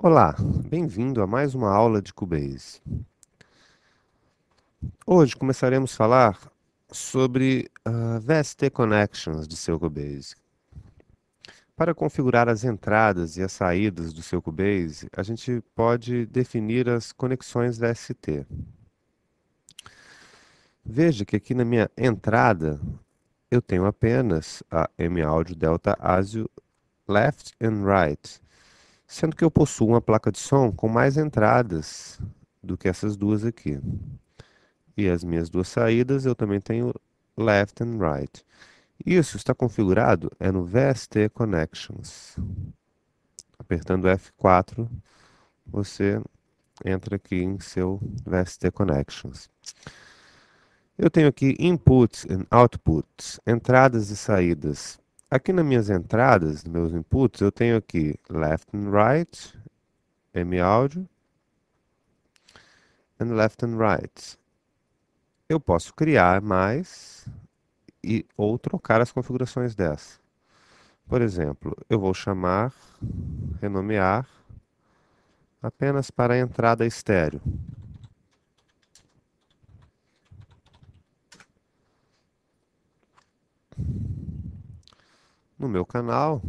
Olá, bem-vindo a mais uma aula de Cubase. Hoje começaremos a falar sobre VST Connections de seu Cubase. Para configurar as entradas e as saídas do seu Cubase, a gente pode definir as conexões VST. Veja que aqui na minha entrada eu tenho apenas a M-Audio Delta ASIO Left and Right, sendo que eu possuo uma placa de som com mais entradas do que essas duas aqui. E as minhas duas saídas eu também tenho left and right. Isso está configurado no VST Connections. Apertando F4, você entra aqui em seu VST Connections. Eu tenho aqui Inputs and Outputs, entradas e saídas. Aqui nas minhas entradas, nos meus inputs, eu tenho aqui left and right, M-Audio, and left and right. Eu posso criar mais ou trocar as configurações dessa. Por exemplo, eu vou renomear apenas para a entrada estéreo. No meu canal,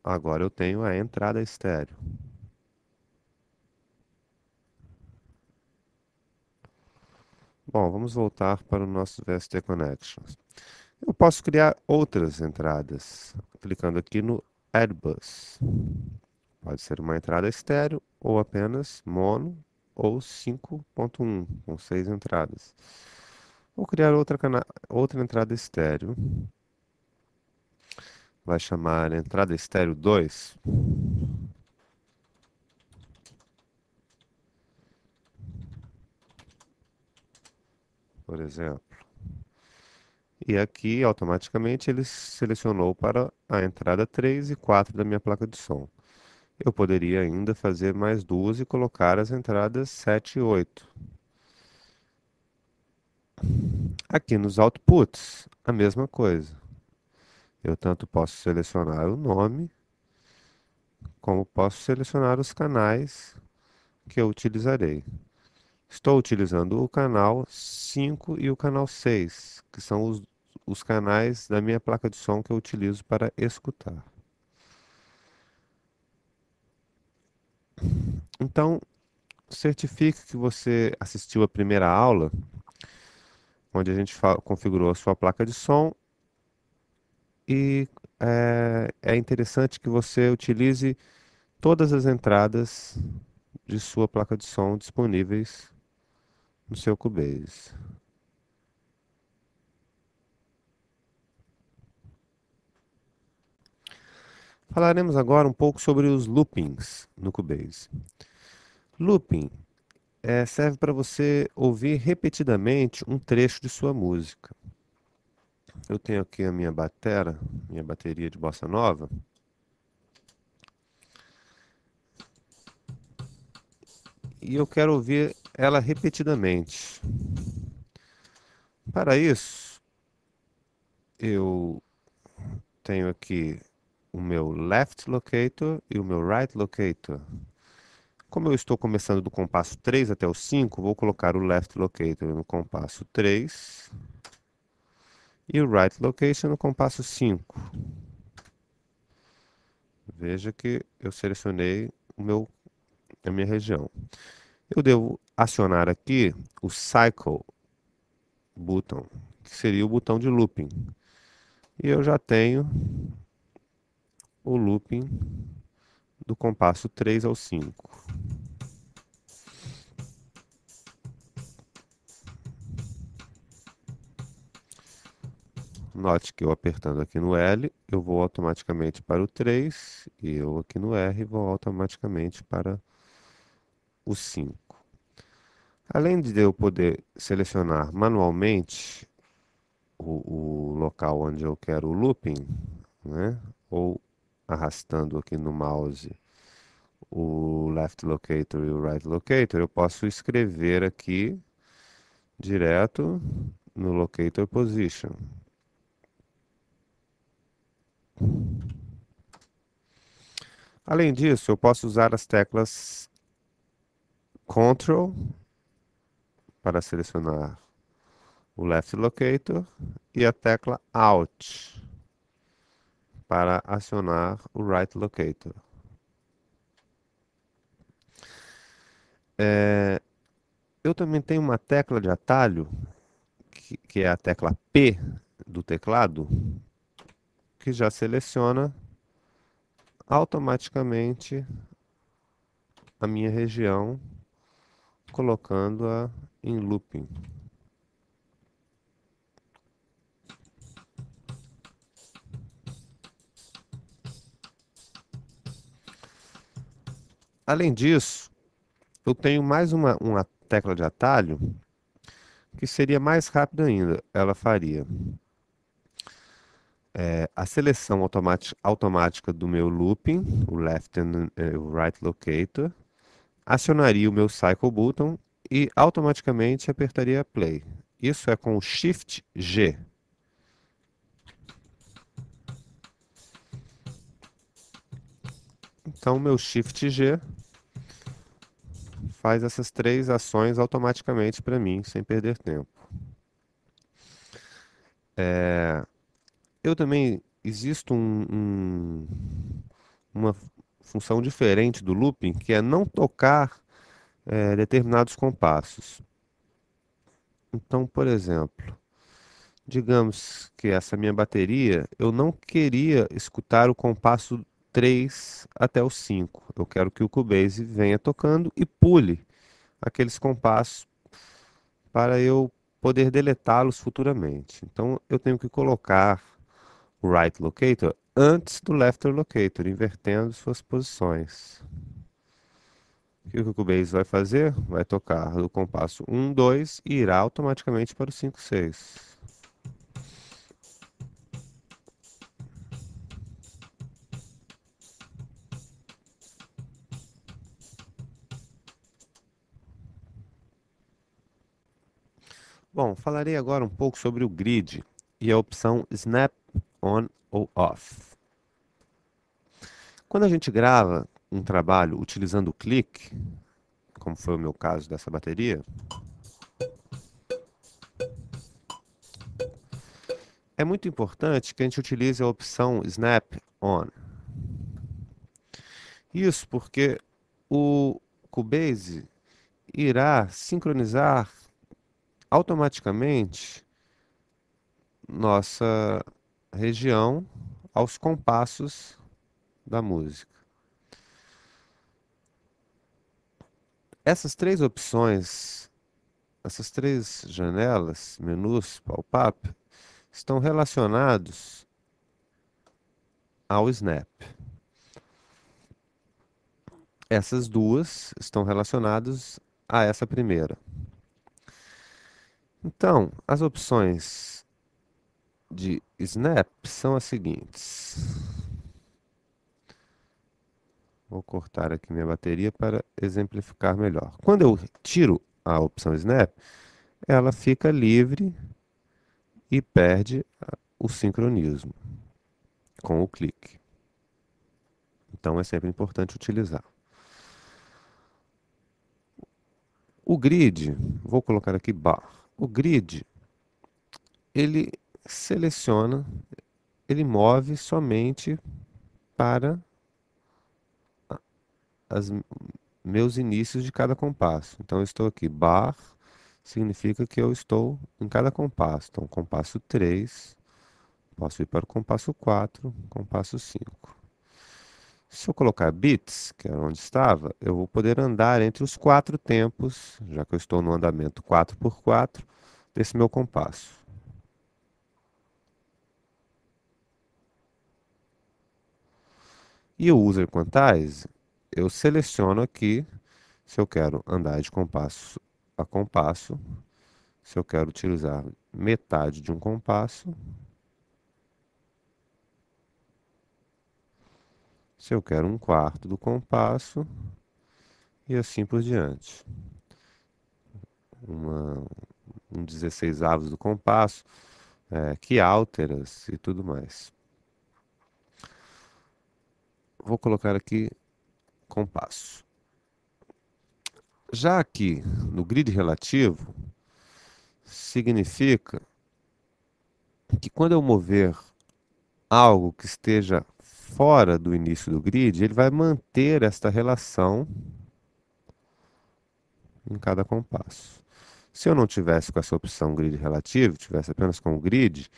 agora eu tenho a entrada estéreo. Bom, vamos voltar para o nosso VST Connections. Eu posso criar outras entradas, clicando aqui no Add Bus. Pode ser uma entrada estéreo, ou apenas mono, ou 5.1, com 6 entradas. Vou criar outra entrada estéreo. Vai chamar entrada estéreo 2, por exemplo. E aqui, automaticamente, ele selecionou para a entrada 3 e 4 da minha placa de som. Eu poderia ainda fazer mais duas e colocar as entradas 7 e 8. Aqui nos outputs, a mesma coisa. Eu tanto posso selecionar o nome, como posso selecionar os canais que eu utilizarei. Estou utilizando o canal 5 e o canal 6, que são os canais da minha placa de som que eu utilizo para escutar. Então, certifique que você assistiu a primeira aula, onde a gente configurou a sua placa de som, e é interessante que você utilize todas as entradas de sua placa de som disponíveis no seu Cubase. Falaremos agora um pouco sobre os loopings no Cubase. Looping serve para você ouvir repetidamente um trecho de sua música. Eu tenho aqui a minha bateria de bossa nova, e eu quero ouvir ela repetidamente. Para isso, eu tenho aqui o meu left locator e o meu right locator. Como eu estou começando do compasso 3 até o 5, vou colocar o left locator no compasso 3 e o right location no compasso 5. Veja que eu selecionei a minha região. Eu devo acionar aqui o Cycle button, que seria o botão de looping. E eu já tenho o looping do compasso 3 ao 5. Note que eu apertando aqui no L, eu vou automaticamente para o 3, e eu aqui no R vou automaticamente para o 5. Além de eu poder selecionar manualmente o local onde eu quero o looping, né? Ou arrastando aqui no mouse o left locator e o right locator, eu posso escrever aqui direto no locator position. Além disso, eu posso usar as teclas Ctrl para selecionar o Left Locator e a tecla Alt para acionar o Right Locator. Eu também tenho uma tecla de atalho, que é a tecla P do teclado, que já seleciona automaticamente a minha região, colocando-a em looping. Além disso, eu tenho mais uma tecla de atalho que seria mais rápida ainda. Ela faria a seleção automática do meu looping, o left and o right locator, acionaria o meu cycle button e automaticamente apertaria play. Isso é com o Shift G. Então, o meu Shift G faz essas três ações automaticamente para mim, sem perder tempo. Eu também existe uma função diferente do looping, que é não tocar determinados compassos. Então, por exemplo, digamos que essa minha bateria, eu não queria escutar o compasso 3 até o 5. Eu quero que o Cubase venha tocando e pule aqueles compassos para eu poder deletá-los futuramente. Então, eu tenho que colocar o right locator antes do left locator, invertendo suas posições. O que o Cubase vai fazer? Vai tocar do compasso 1, 2 e irá automaticamente para o 5, 6. Bom, falarei agora um pouco sobre o grid e a opção Snap On ou Off. Quando a gente grava um trabalho utilizando o clique, como foi o meu caso dessa bateria, é muito importante que a gente utilize a opção Snap On. Isso porque o Cubase irá sincronizar automaticamente nossa região aos compassos da música. Essas três opções, essas três janelas, menus, pop-up, estão relacionados ao Snap. Essas duas estão relacionadas a essa primeira. Então, as opções de Snap são as seguintes. Vou cortar aqui minha bateria para exemplificar melhor. Quando eu tiro a opção Snap, ela fica livre e perde o sincronismo com o clique. Então é sempre importante utilizar. O grid, vou colocar aqui bar. O grid, ele seleciona, ele move somente para os meus inícios de cada compasso. Então eu estou aqui, bar significa que eu estou em cada compasso. Então, compasso 3, posso ir para o compasso 4, compasso 5. Se eu colocar bits, que é onde estava, eu vou poder andar entre os quatro tempos, já que eu estou no andamento 4x4, desse meu compasso. E o user quantize, eu seleciono aqui se eu quero andar de compasso a compasso, se eu quero utilizar metade de um compasso, se eu quero um quarto do compasso e assim por diante. Um 16avos do compasso, que alteras e tudo mais. Vou colocar aqui compasso. Já aqui no grid relativo, significa que quando eu mover algo que esteja fora do início do grid, ele vai manter esta relação em cada compasso. Se eu não tivesse com essa opção grid relativo, tivesse apenas com o grid,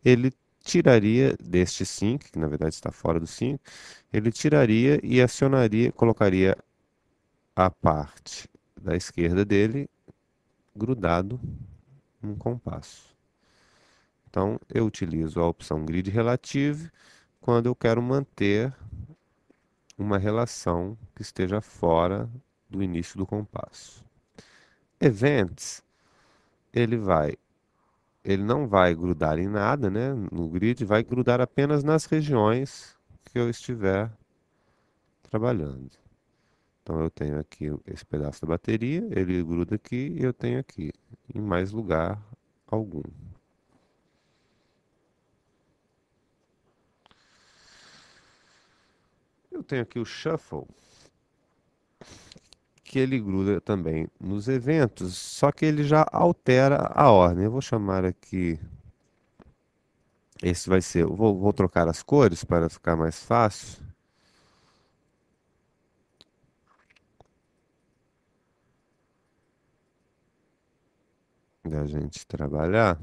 ele tiraria deste sync, que na verdade está fora do sync, ele tiraria e acionaria, colocaria a parte da esquerda dele grudado num compasso. Então, eu utilizo a opção grid relative quando eu quero manter uma relação que esteja fora do início do compasso. Events, ele vai, ele não vai grudar em nada, né, no grid, vai grudar apenas nas regiões que eu estiver trabalhando. Então eu tenho aqui esse pedaço da bateria, ele gruda aqui e eu tenho aqui, em mais lugar algum. Eu tenho aqui o shuffle, que ele gruda também nos eventos, só que ele já altera a ordem. Eu vou chamar aqui, esse vai ser, vou trocar as cores para ficar mais fácil da gente trabalhar.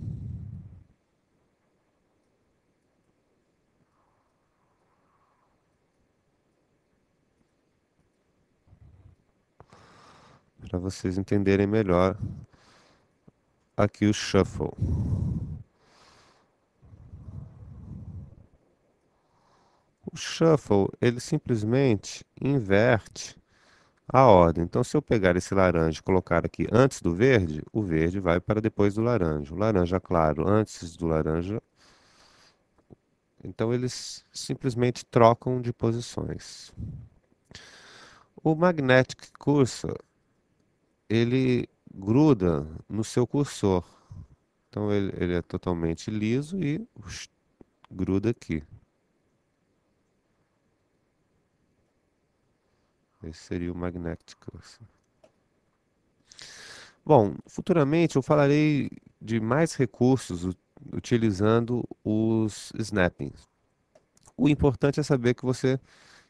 Para vocês entenderem melhor aqui o shuffle. O shuffle, ele simplesmente inverte a ordem. Então, se eu pegar esse laranja e colocar aqui antes do verde, o verde vai para depois do laranja. O laranja claro antes do laranja. Então, eles simplesmente trocam de posições. O magnetic cursor, ele gruda no seu cursor. Então, ele é totalmente liso e gruda aqui. Esse seria o magnetic cursor. Bom, futuramente eu falarei de mais recursos utilizando os snappings. O importante é saber que você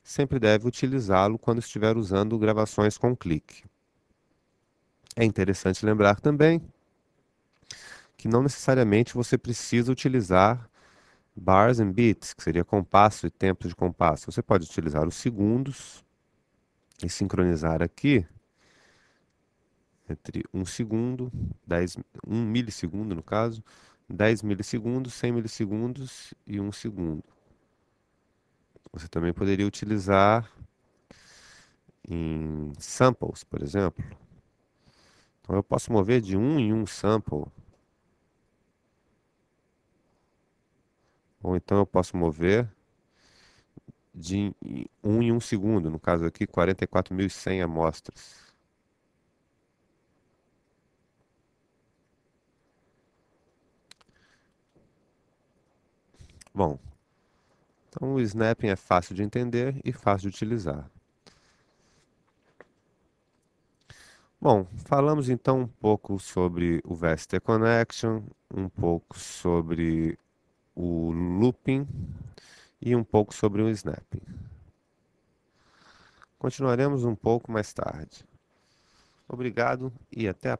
sempre deve utilizá-lo quando estiver usando gravações com clique. É interessante lembrar também que não necessariamente você precisa utilizar bars and beats, que seria compasso e tempo de compasso. Você pode utilizar os segundos e sincronizar aqui entre 1 segundo, 10, 1 milissegundo no caso, 10 milissegundos, 100 milissegundos e 1 segundo. Você também poderia utilizar em samples, por exemplo. Então eu posso mover de um em um sample, ou então eu posso mover de um em 1 segundo, no caso aqui 44.100 amostras. Bom, então o snapping é fácil de entender e fácil de utilizar. Bom, falamos então um pouco sobre o VST Connection, um pouco sobre o looping e um pouco sobre o snapping. Continuaremos um pouco mais tarde. Obrigado e até a